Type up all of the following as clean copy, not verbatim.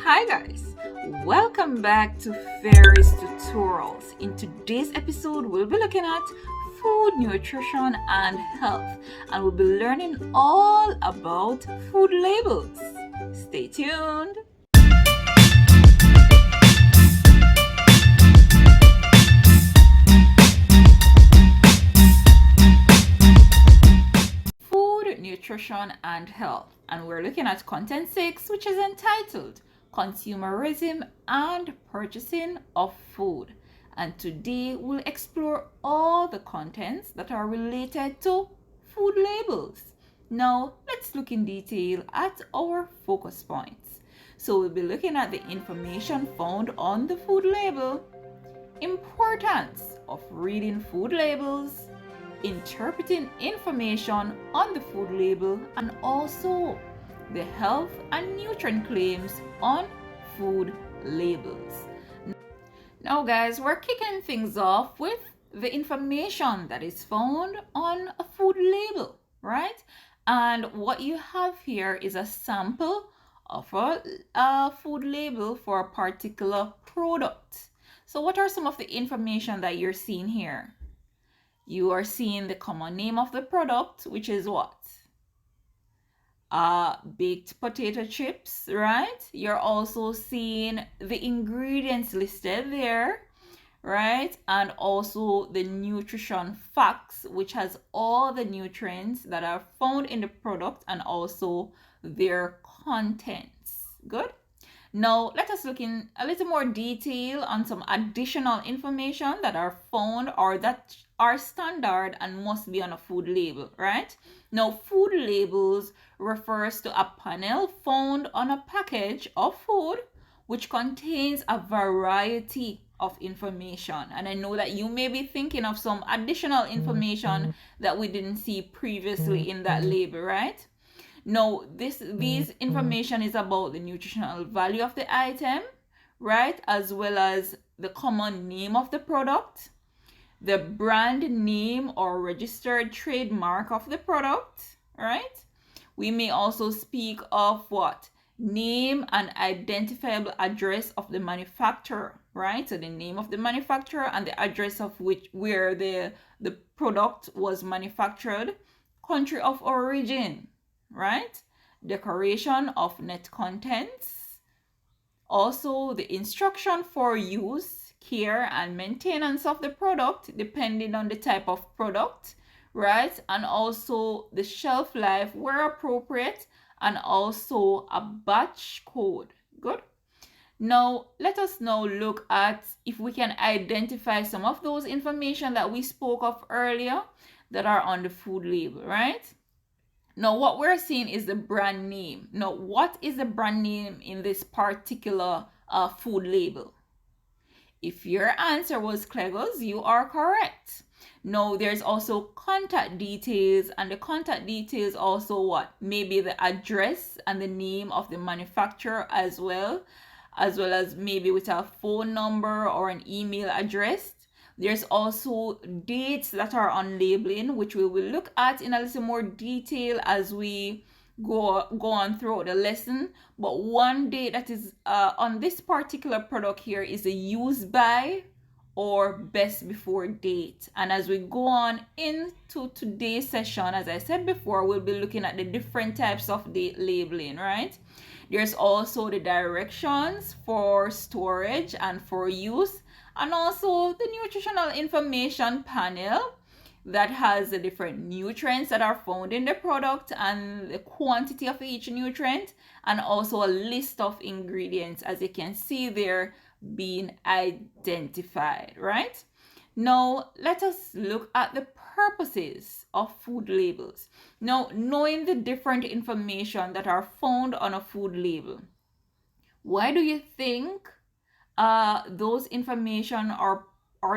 Hi guys, welcome back to Fairies Tutorials. In today's episode, we'll be looking at food, nutrition, and health, and we'll be learning all about food labels. Stay tuned. Food, nutrition, and health, and we're looking at content 6, which is entitled Consumerism and Purchasing of Food. And today we'll explore all the contents that are related to food labels. Now let's look in detail at our focus points. So we'll be looking at the information found on the food label, importance of reading food labels, interpreting information on the food label, and also the health and nutrient claims on food labels. Now guys, we're kicking things off with the information that is found on a food label, right? And what you have here is a sample of a food label for a particular product. So what are some of the information that you're seeing here? You are seeing the common name of the product, which is what? Baked potato chips, right? You're also seeing the ingredients listed there, right? And also the nutrition facts, which has all the nutrients that are found in the product and also their contents. Good. Now, let us look in a little more detail on some additional information that are found or that are standard and must be on a food label, right? Now, food labels refers to a panel found on a package of food which contains a variety of information. And I know that you may be thinking of some additional information that we didn't see previously in that label, right? Now, these information is about the nutritional value of the item, right? As well as the common name of the product, the brand name or registered trademark of the product, right? We may also speak of what? Name and identifiable address of the manufacturer, right? So the name of the manufacturer and the address of where the product was manufactured, country of origin, right? Declaration of net contents, also the instruction for use, care, and maintenance of the product depending on the type of product, right? And also the shelf life where appropriate, and also a batch code. Good. Now let us now look at if we can identify some of those information that we spoke of earlier that are on the food label, right? Now, what we're seeing is the brand name. Now, what is the brand name in this particular food label? If your answer was Cleggles, you are correct. Now, there's also contact details, and the contact details also what? Maybe the address and the name of the manufacturer as well as maybe with a phone number or an email address. There's also dates that are on labeling, which we will look at in a little more detail as we go on throughout the lesson. But one date that is on this particular product here is the use by or best before date. And as we go on into today's session, as I said before, we'll be looking at the different types of date labeling, right? There's also the directions for storage and for use, and also the nutritional information panel that has the different nutrients that are found in the product and the quantity of each nutrient, and also a list of ingredients, as you can see there, being identified, right? Now, let us look at the purposes of food labels. Now, knowing the different information that are found on a food label, why do you think those information are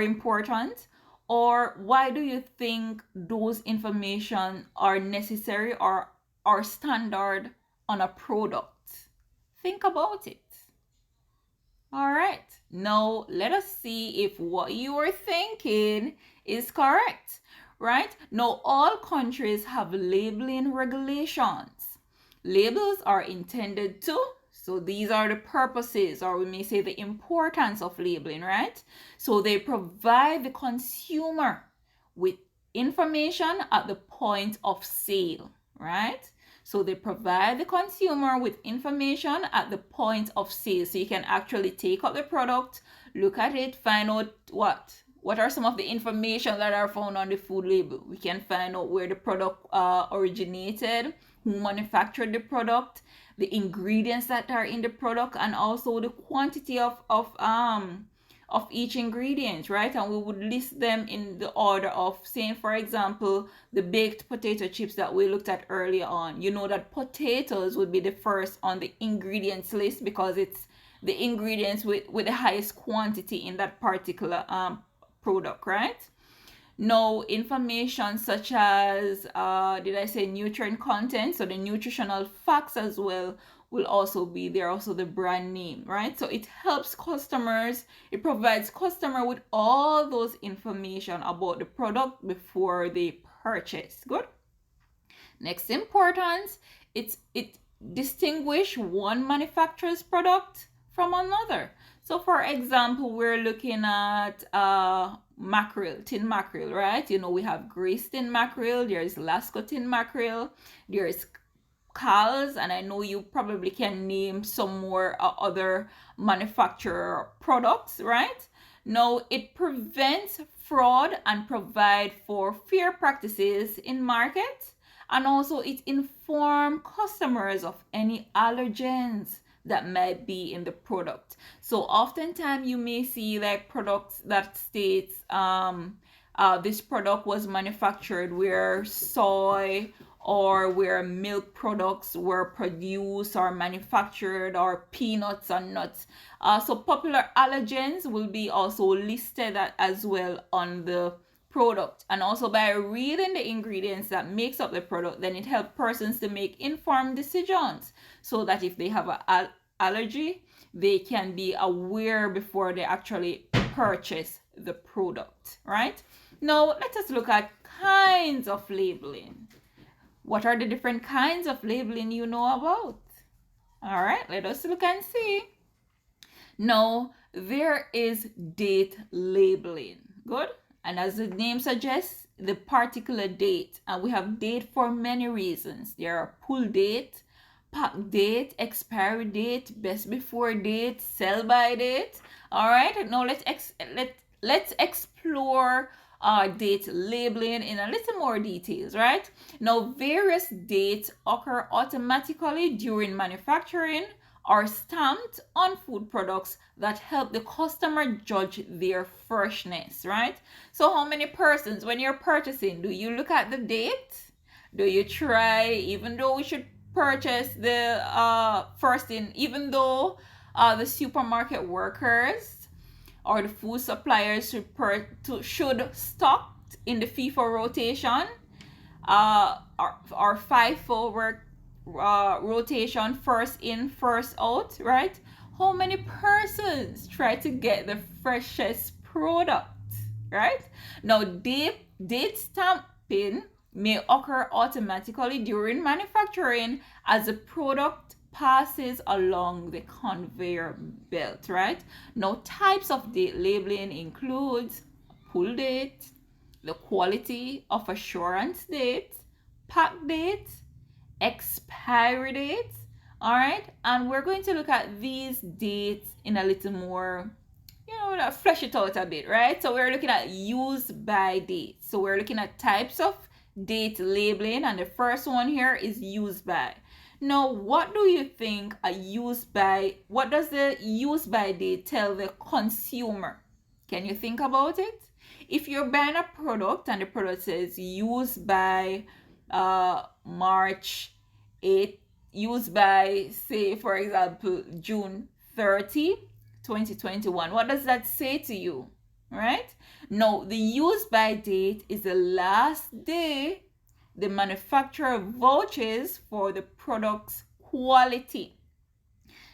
important, or why do you think those information are necessary or are standard on a product? Think about it. All right, now let us see if what you are thinking is correct, right? Now, all countries have labeling regulations. Labels are intended to So these are the purposes, or we may say the importance of labeling, right? So they provide the consumer with information at the point of sale, right? So they provide the consumer with information at the point of sale. So you can actually take up the product, look at it, find out what are some of the information that are found on the food label. We can find out where the product originated, who manufactured the product, the ingredients that are in the product, and also the quantity of each ingredient, right? And we would list them in the order of, saying, for example, the baked potato chips that we looked at earlier on. You know that potatoes would be the first on the ingredients list because it's the ingredients with the highest quantity in that particular product, right? No information such as did I say nutrient content? So the nutritional facts as well will also be there, also the brand name, right? So it helps customers, it provides customer with all those information about the product before they purchase. Good. Next importance, it distinguish one manufacturer's product from another. So for example, we're looking at mackerel, tin mackerel, right? You know, we have Grace tin mackerel, there's Lasco tin mackerel, there's Cal's, and I know you probably can name some more other manufacturer products, right? Now, it prevents fraud and provide for fair practices in market, and also it informs customers of any allergens that might be in the product. So oftentimes you may see like products that states this product was manufactured where soy or where milk products were produced or manufactured, or peanuts and nuts. So popular allergens will be also listed as well on the product. And also by reading the ingredients that makes up the product, then it helps persons to make informed decisions, so that if they have an allergy, they can be aware before they actually purchase the product, right? Now let us look at kinds of labeling. What are the different kinds of labeling you know about? All right, let us look and see. Now, there is date labeling. Good. And as the name suggests, the particular date. And we have date for many reasons. There are pull date, pack date, expiry date, best before date, sell by date. All right, now let's explore date labeling in a little more details, right? Now, various dates occur automatically during manufacturing or stamped on food products that help the customer judge their freshness, right? So how many persons, when you're purchasing, do you look at the date? Do you try, even though we should purchase the first in, even though the supermarket workers or the food suppliers should stock in the FIFO rotation or FIFO rotation, first in, first out, right? How many persons try to get the freshest product, right? Now, date stamping may occur automatically during manufacturing as the product passes along the conveyor belt, right? Now, types of date labeling includes pull date, the quality of assurance date, pack date, expiry date. All right, and we're going to look at these dates in a little more, flesh it out a bit, right? So we're looking at use by date. So we're looking at types of date labeling, and the first one here is use by. Now, what do you think what does the use by date tell the consumer? Can you think about it? If you're buying a product and the product says use by March 8th, use by, say, for example, June 30, 2021, what does that say to you, right? No, the use by date is the last day the manufacturer vouches for the product's quality.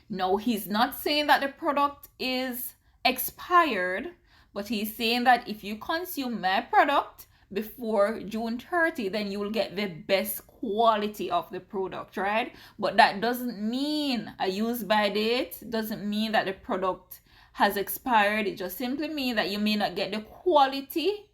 No, he's not saying that the product is expired, but he's saying that if you consume my product before June 30, then you will get the best quality of the product, right? But that doesn't mean a use by date, doesn't mean that the product has expired. It just simply means that you may not get the quality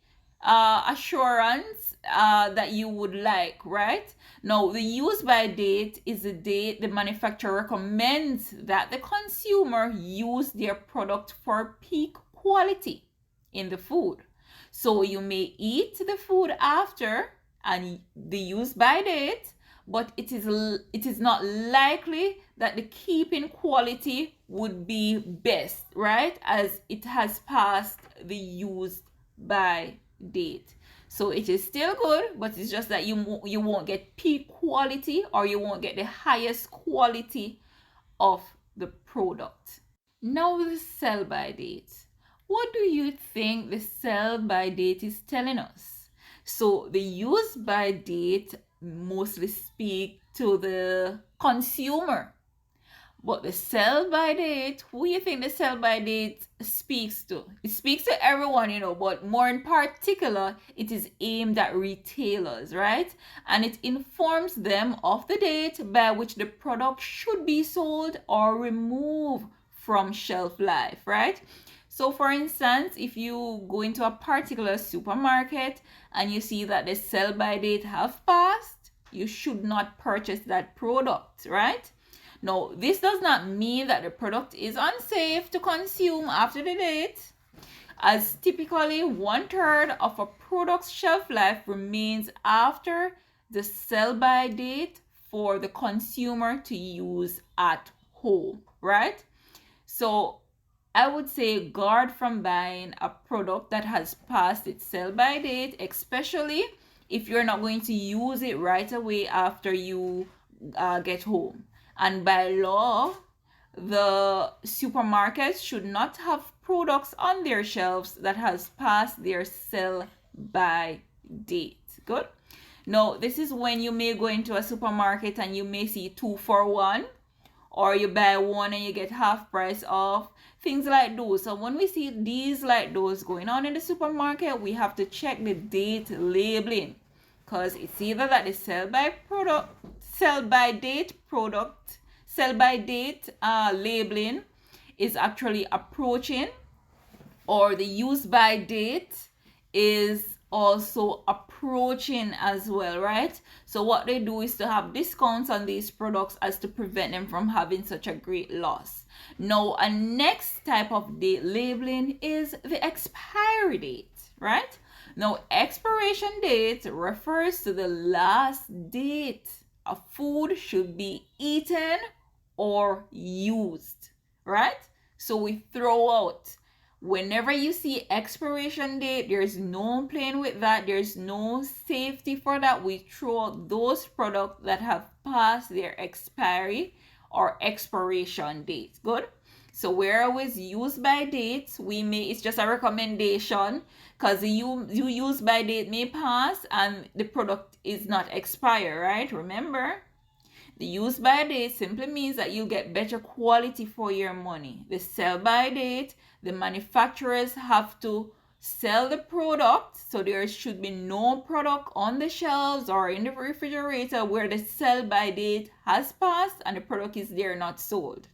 assurance that you would like, right? Now, the use by date is the date the manufacturer recommends that the consumer use their product for peak quality in the food. So you may eat the food after and the use by date, but it is not likely that the keeping quality would be best, right? As it has passed the use by date. So it is still good, but it's just that you won't get peak quality, or you won't get the highest quality of the product. Now the sell by date. What do you think the sell by date is telling us? So the use by date mostly speak to the consumer. But the sell by date, who you think the sell by date speaks to? It speaks to everyone, but more in particular, it is aimed at retailers, right? And it informs them of the date by which the product should be sold or removed from shelf life, right? So for instance, if you go into a particular supermarket and you see that the sell by date have passed, you should not purchase that product, right? Now, this does not mean that the product is unsafe to consume after the date, as typically 1/3 of a product's shelf life remains after the sell by date for the consumer to use at home, right? So I would say guard from buying a product that has passed its sell by date, especially if you're not going to use it right away after you get home. And by law, the supermarkets should not have products on their shelves that has passed their sell by date. Good. Now, this is when you may go into a supermarket and you may see 2 for 1, or you buy one and you get half price off, things like those. So when we see these like those going on in the supermarket, we have to check the date labeling, because it's either that the sell by date labeling is actually approaching, or the use by date is also approaching as well, right? So what they do is to have discounts on these products as to prevent them from having such a great loss. Now, a next type of date labeling is the expiry date, right? Now, expiration date refers to the last date a food should be eaten or used, right? So we throw out, whenever you see expiration date, there's no playing with that. There's no safety for that. We throw out those products that have passed their expiry or expiration date. Good. So we're always use by date. It's just a recommendation, because the use by date may pass and the product is not expire, right? Remember, the use by date simply means that you get better quality for your money. The sell by date, the manufacturers have to sell the product, so there should be no product on the shelves or in the refrigerator where the sell by date has passed and the product is there not sold.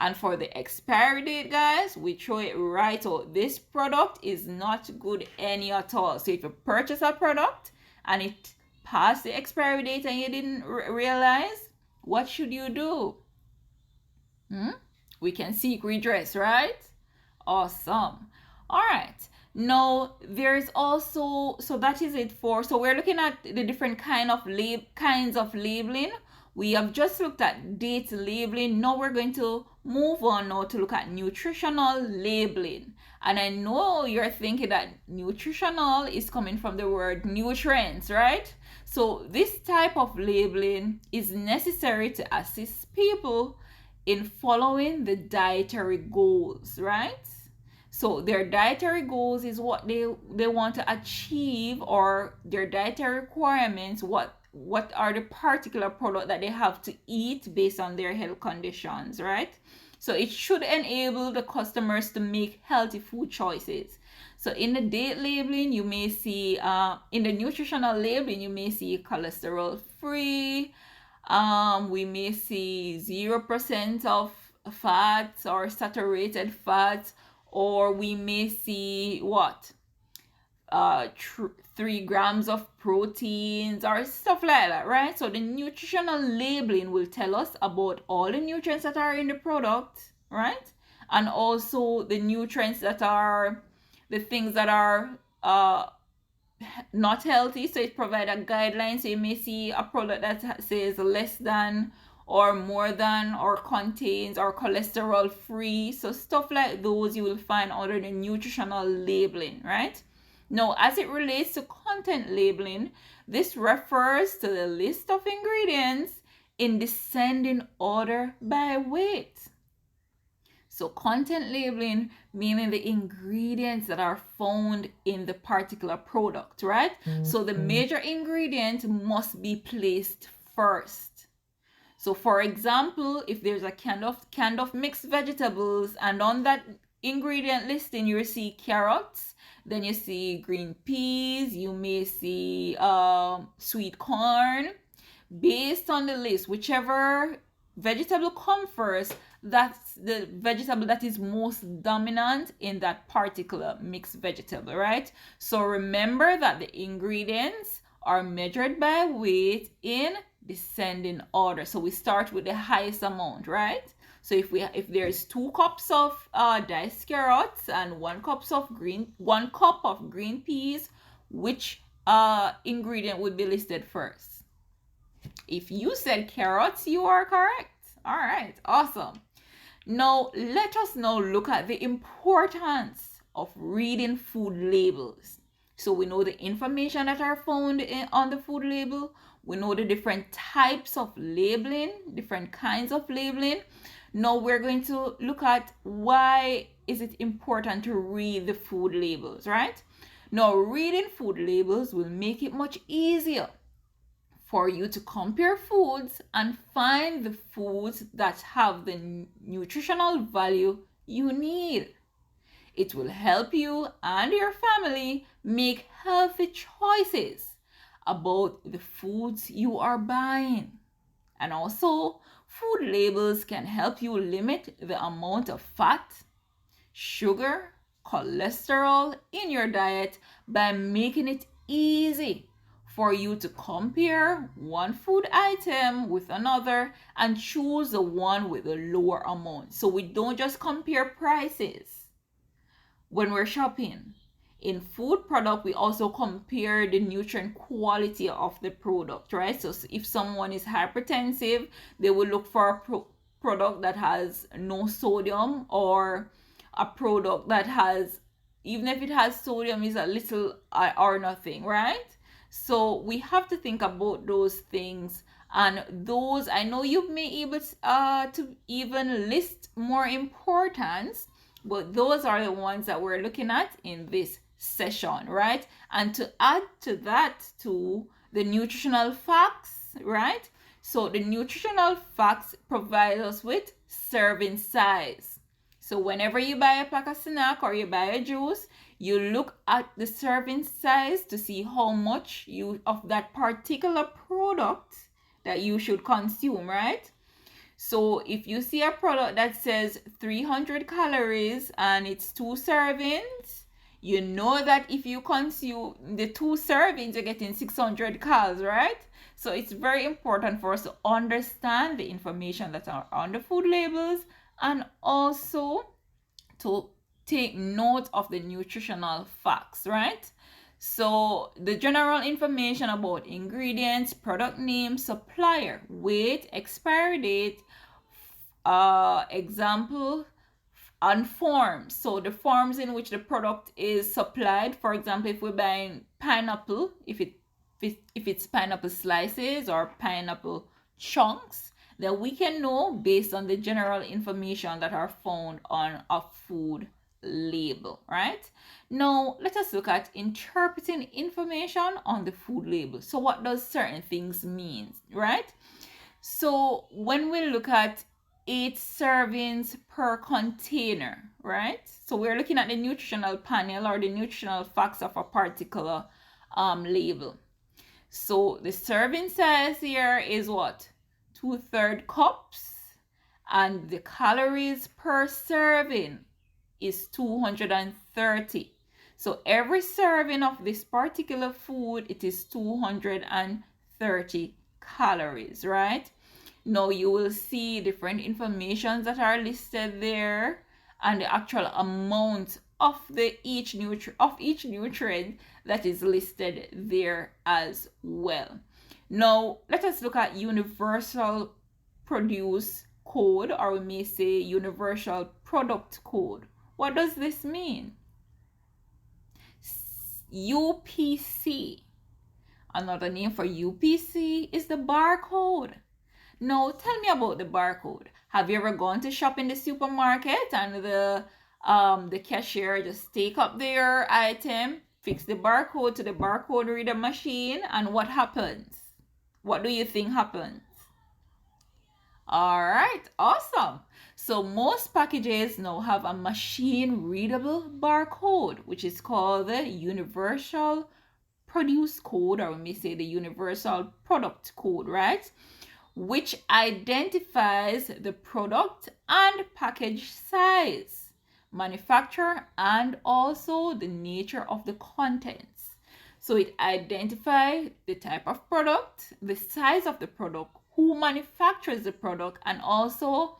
And for the expiry date, guys, we throw it right out. This product is not good any at all. So if you purchase a product and it passed the expiry date and you didn't realize, what should you do? We can seek redress, right? Awesome. All right. Now, there's also, so that is it for, so we're looking at the different kinds of labeling. We have just looked at date labeling. Now we're going to move on now to look at nutritional labeling. And I know you're thinking that nutritional is coming from the word nutrients, right? So this type of labeling is necessary to assist people in following the dietary goals, right? So their dietary goals is what they want to achieve, or their dietary requirements, what are the particular product that they have to eat based on their health conditions, right? So it should enable the customers to make healthy food choices. So in the date labeling, you may see, in the nutritional labeling, you may see cholesterol free. We may see 0% of fats or saturated fats, or we may see what? 3 grams of proteins or stuff like that, right? So the nutritional labeling will tell us about all the nutrients that are in the product, right? And also the nutrients that are the things that are not healthy. So it provides a guideline. So you may see a product that says less than or more than or contains or cholesterol free. So stuff like those you will find under the nutritional labeling, right? Now, as it relates to content labeling, this refers to the list of ingredients in descending order by weight. So content labeling, meaning the ingredients that are found in the particular product, right? So the major ingredient must be placed first. So for example, if there's a canned of mixed vegetables, and on that ingredient listing you see carrots, then you see green peas, you may see sweet corn. Based on the list, whichever vegetable comes first, that's the vegetable that is most dominant in that particular mixed vegetable, right? So remember that the ingredients are measured by weight in descending order. So we start with the highest amount, right? So if there's 2 cups of diced carrots and 1 cup of green peas, which ingredient would be listed first? If you said carrots, you are correct. All right, awesome. Now, let us now look at the importance of reading food labels. So we know the information that are found on the food label. We know the different types of labeling, different kinds of labeling. Now we're going to look at why is it important to read the food labels, right? Now, reading food labels will make it much easier for you to compare foods and find the foods that have the nutritional value you need. It will help you and your family make healthy choices about the foods you are buying. And also, food labels can help you limit the amount of fat, sugar, cholesterol in your diet by making it easy for you to compare one food item with another and choose the one with the lower amount. So we don't just compare prices when we're shopping. In food product, we also compare the nutrient quality of the product, right? So if someone is hypertensive, they will look for a product that has no sodium, or a product that has, even if it has sodium, is a little or nothing, right? So we have to think about those things, and those, I know you may be able to even list more importance, but those are the ones that we're looking at in this session, right? And to add to that, to the nutritional facts, right? So the nutritional facts provide us with serving size. So whenever you buy a pack of snack or you buy a juice, you look at the serving size to see how much of that particular product that you should consume, right? So if you see a product that says 300 calories and it's 2 servings, you know that if you consume the 2 servings, you're getting 600 calories, right? So it's very important for us to understand the information that are on the food labels, and also to take note of the nutritional facts, right? So the general information about ingredients, product name, supplier, weight, expiry date, example, and forms. So the forms in which the product is supplied. For example, if we're buying pineapple, if it's pineapple slices or pineapple chunks, then we can know based on the general information that are found on a food label, right? Now, let us look at interpreting information on the food label. So what does certain things mean, right? So when we look at 8 servings per container, right? So we're looking at the nutritional panel or the nutritional facts of a particular label. So the serving size here is what? 2/3 cups, and the calories per serving is 230. So every serving of this particular food, it is 230 calories, right? Now you will see different informations that are listed there and the actual amount of each nutrient that is listed there as well. Now let us look at universal produce code, or we may say universal product code. What does this mean? UPC. Another name for UPC is the barcode. Now, tell me about the barcode. Have you ever gone to shop in the supermarket and the cashier just take up their item, fix the barcode to the barcode reader machine, and what happens? What do you think happens? All right, awesome. So most packages now have a machine readable barcode, which is called the universal produce code, or we may say the universal product code, right? Which identifies the product and package size, manufacturer, and also the nature of the contents. So it identifies the type of product, the size of the product, who manufactures the product, and also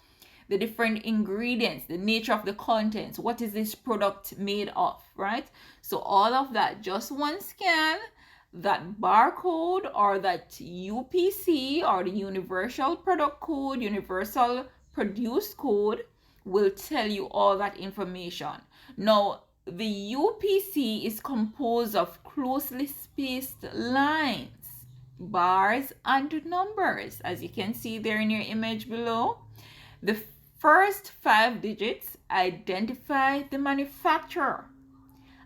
the different ingredients, the nature of the contents, what is this product made of, right? So all of that, just one scan, that barcode or that UPC or the universal product code, universal produce code, will tell you all that information. Now, the UPC is composed of closely spaced lines, bars, and numbers, as you can see there in your image below. The first 5 digits identify the manufacturer,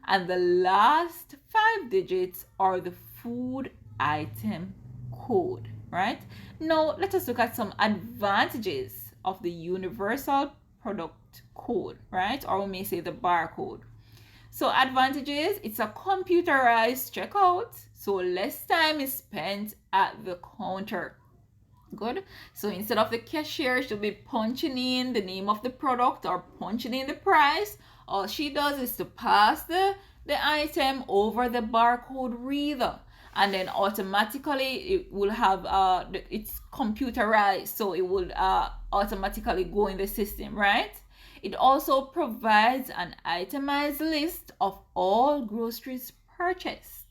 and the last 5 digits are the food item code, right? Now, let us look at some advantages of the universal product code, right? Or we may say the barcode. So advantages, it's a computerized checkout, so less time is spent at the counter. Good. So instead of the cashier should be punching in the name of the product or punching in the price, all she does is to pass the item over the barcode reader, and then automatically it will have it's computerized, so it will automatically go in the system, right? It also provides an itemized list of all groceries purchased.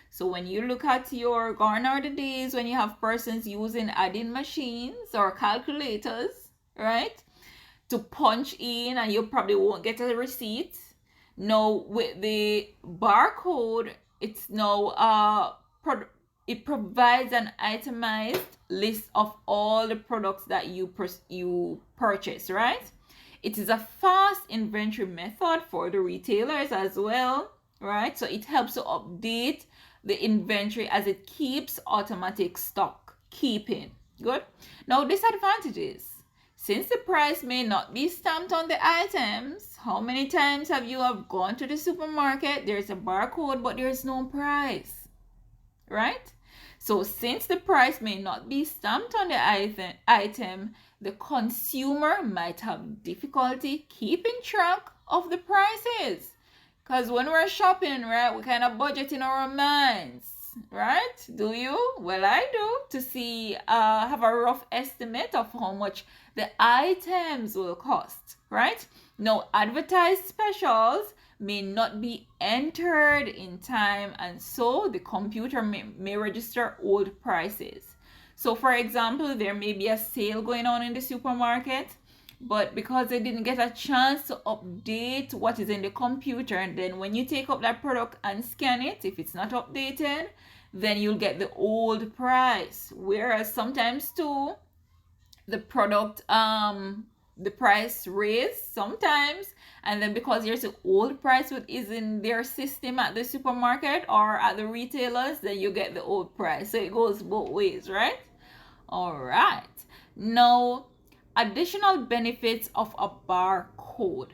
So when you look at your gone are the days when you have persons using adding machines or calculators, right, to punch in, and you probably won't get a receipt. Now with the barcode, it's now it provides an itemized list of all the products that you purchase, right? It is a fast inventory method for the retailers as well, right? So it helps to update the inventory as it keeps automatic stock keeping. Good. Now, disadvantages. Since the price may not be stamped on the items, how many times have you gone to the supermarket? There's a barcode, but there's no price, right? So since the price may not be stamped on the item, the consumer might have difficulty keeping track of the prices. Because when we're shopping, right, we kind of budget in our minds, right? Do you? Well, I do, to see, have a rough estimate of how much the items will cost, right? Now, advertised specials may not be entered in time, and so the computer may register old prices. So, for example, there may be a sale going on in the supermarket, but because they didn't get a chance to update what is in the computer, and then when you take up that product and scan it, if it's not updated, then you'll get the old price. Whereas sometimes too, the product the price raised sometimes, and then because there's an old price which is in their system at the supermarket or at the retailers, then you get the old price. So it goes both ways, right? All right. Now, Additional benefits of a barcode.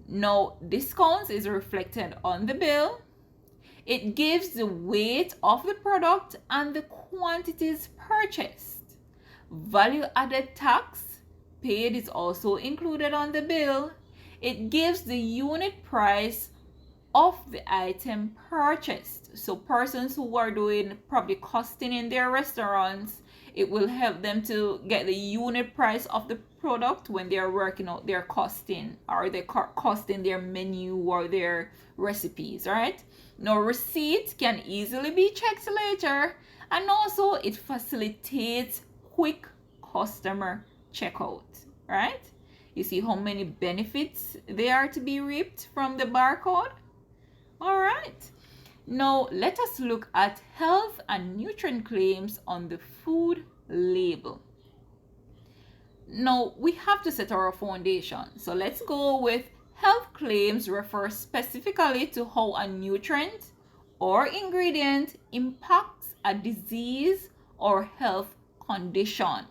Now, discounts is reflected on the bill. It gives the weight of the product and the quantities purchased. Value added tax paid is also included on the bill. It gives the unit price of the item purchased. So persons who are doing probably costing in their restaurants, it will help them to get the unit price of the product when they are working out their costing, or they're costing their menu or their recipes, right? Now, receipt can easily be checked later, and also it facilitates quick customer checkout, right? You see how many benefits there are to be reaped from the barcode? All right. Now, let us look at health and nutrient claims on the food label. Now, we have to set our foundation. So let's go with health claims refer specifically to how a nutrient or ingredient impacts a disease or health condition.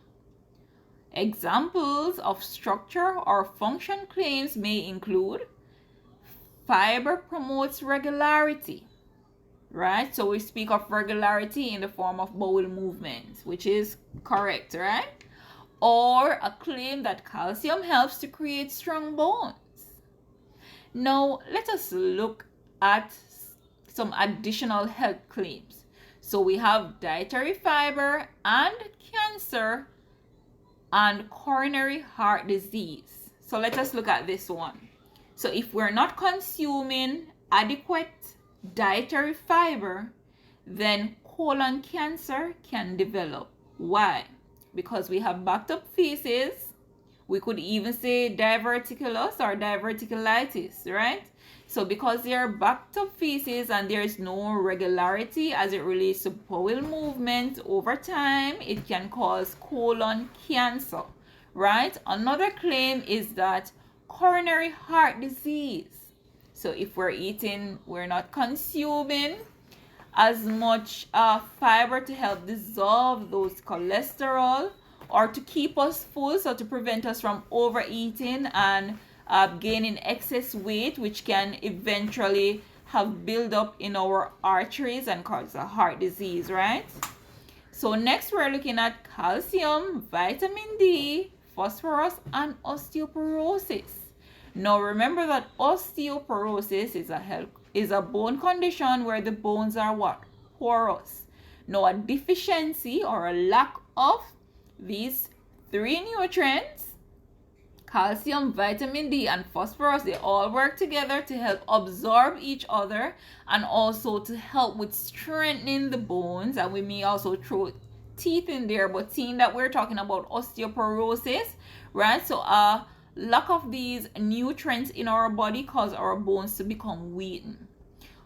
Examples of structure or function claims may include fiber promotes regularity, right? So we speak of regularity in the form of bowel movements, which is correct, right? Or a claim that calcium helps to create strong bones. Now, let us look at some additional health claims. So we have dietary fiber and cancer and coronary heart disease. So let us look at this one. So if we're not consuming adequate dietary fiber, then colon cancer can develop. Why? Because we have backed up feces. We could even say diverticulous or diverticulitis, right? So because they are backed up feces and there is no regularity as it relates to bowel movement over time, it can cause colon cancer, right? Another claim is that coronary heart disease. So if we're not consuming as much fiber to help dissolve those cholesterol or to keep us full, so to prevent us from overeating and gaining excess weight, which can eventually have buildup in our arteries and cause a heart disease, right? So next we're looking at calcium, vitamin D, phosphorus, and osteoporosis. Now remember that osteoporosis is a bone condition where the bones are what? Porous. Now a deficiency or a lack of these three nutrients, calcium, vitamin D, and phosphorus, they all work together to help absorb each other and also to help with strengthening the bones. And we may also throw teeth in there, but seeing that we're talking about osteoporosis, right? So lack of these nutrients in our body cause our bones to become weakened.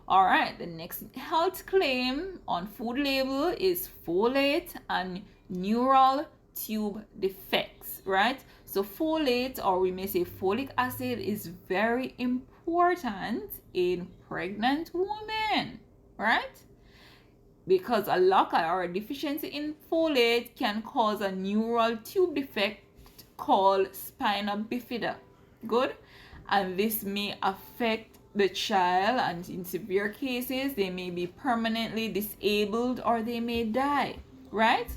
All right, the next health claim on food label is folate and neural tube defects, right? So folate, or we may say folic acid, is very important in pregnant women, right? Because a lack or a deficiency in folate can cause a neural tube defect called spina bifida. Good? And this may affect the child, and in severe cases they may be permanently disabled or they may die, right?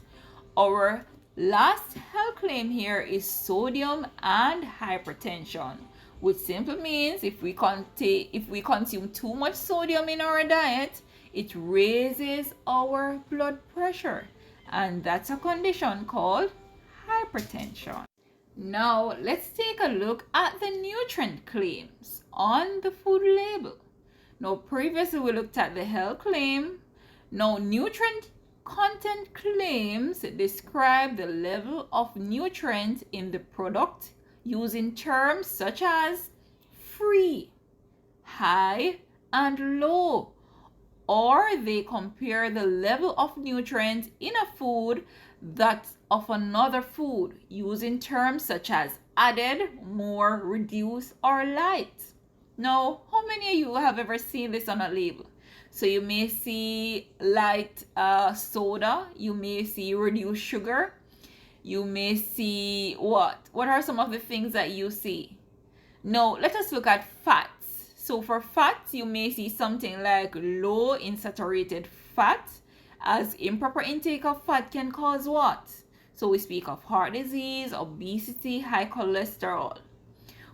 Our last health claim here is sodium and hypertension, which simply means if we consume too much sodium in our diet, it raises our blood pressure, and that's a condition called hypertension. Now, let's take a look at the nutrient claims on the food label. Now, previously we looked at the health claim. Now, nutrient content claims describe the level of nutrient in the product using terms such as free, high, and low, or they compare the level of nutrient in a food that's of another food using terms such as added, more, reduced, or light. Now, how many of you have ever seen this on a label? So you may see light soda, you may see reduced sugar, You may see what? What are some of the things that you see? Now, let us look at fats. So for fats, you may see something like low in saturated fat, as improper intake of fat can cause what? So we speak of heart disease, obesity, high cholesterol.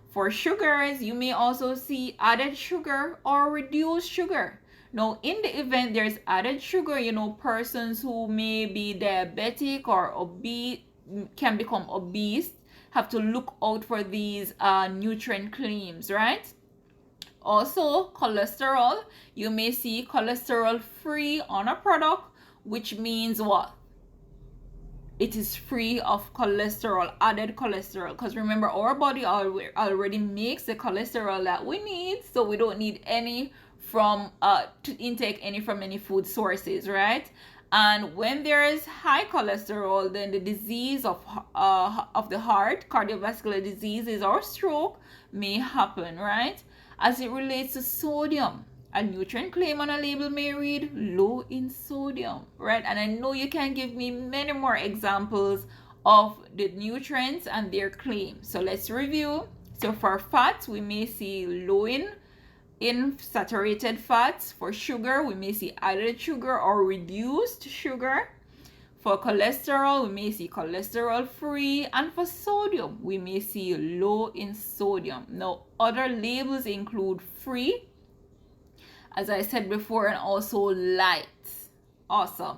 For sugars, you may also see added sugar or reduced sugar. Now, in the event there's added sugar, persons who may be diabetic or obese can become obese, have to look out for these nutrient claims, right? Also, cholesterol, you may see cholesterol free on a product, which means what? It is free of cholesterol, added cholesterol, because remember, our body already makes the cholesterol that we need, so we don't need any from to intake any from any food sources, right? And when there is high cholesterol, then the disease of the heart, cardiovascular diseases or stroke may happen, right? As it relates to sodium, a nutrient claim on a label may read low in sodium, right? And I know you can give me many more examples of the nutrients and their claims. So let's review. So for fats, we may see low in saturated fats. For sugar, we may see added sugar or reduced sugar. For cholesterol, we may see cholesterol free. And for sodium, we may see low in sodium. Now, other labels include free, as I said before, and also light. Awesome.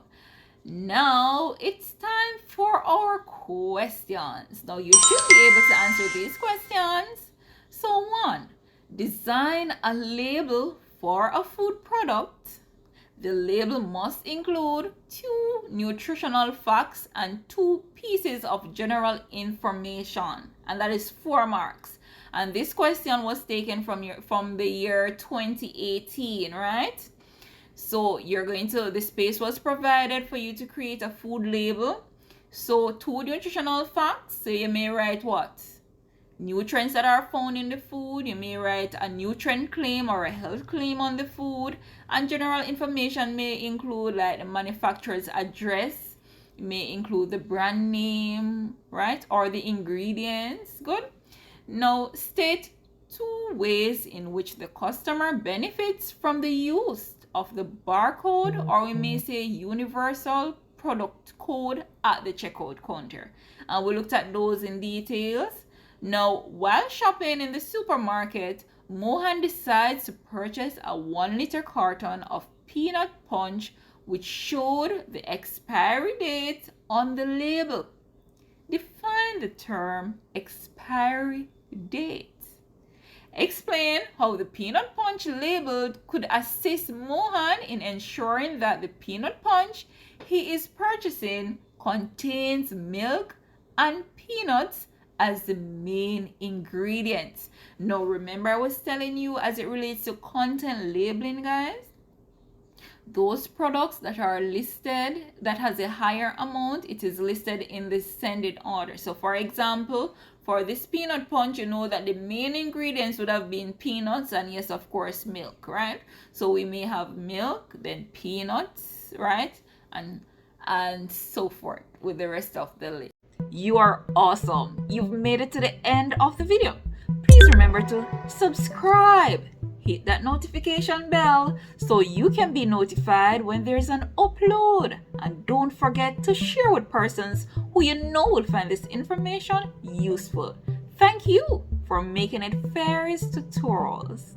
Now it's time for our questions. Now you should be able to answer these questions. So 1, design a label for a food product. The label must include 2 nutritional facts and 2 pieces of general information, and that is 4 marks. And this question was taken from the year 2018, right? So the space was provided for you to create a food label. So 2 nutritional facts. So you may write what? Nutrients that are found in the food. You may write a nutrient claim or a health claim on the food. And general information may include like the manufacturer's address. It may include the brand name, right? Or the ingredients. Good. Now, state 2 ways in which the customer benefits from the use of the barcode, or we may say universal product code at the checkout counter. And we looked at those in details. Now, while shopping in the supermarket, Mohan decides to purchase a 1-liter carton of peanut punch, which showed the expiry date on the label. Define the term expiry date. Explain how the peanut punch labeled could assist Mohan in ensuring that the peanut punch he is purchasing contains milk and peanuts as the main ingredients. Now remember, I was telling you as it relates to content labeling, guys, those products that are listed that has a higher amount, it is listed in the send it order. So for example, for this peanut punch, you know that the main ingredients would have been peanuts and yes, of course, milk, right? So we may have milk, then peanuts, right? And so forth with the rest of the list. You are awesome. You've made it to the end of the video. Please remember to subscribe. Hit that notification bell so you can be notified when there's an upload. And don't forget to share with persons who you know will find this information useful. Thank you for making it Fairies Tutorials.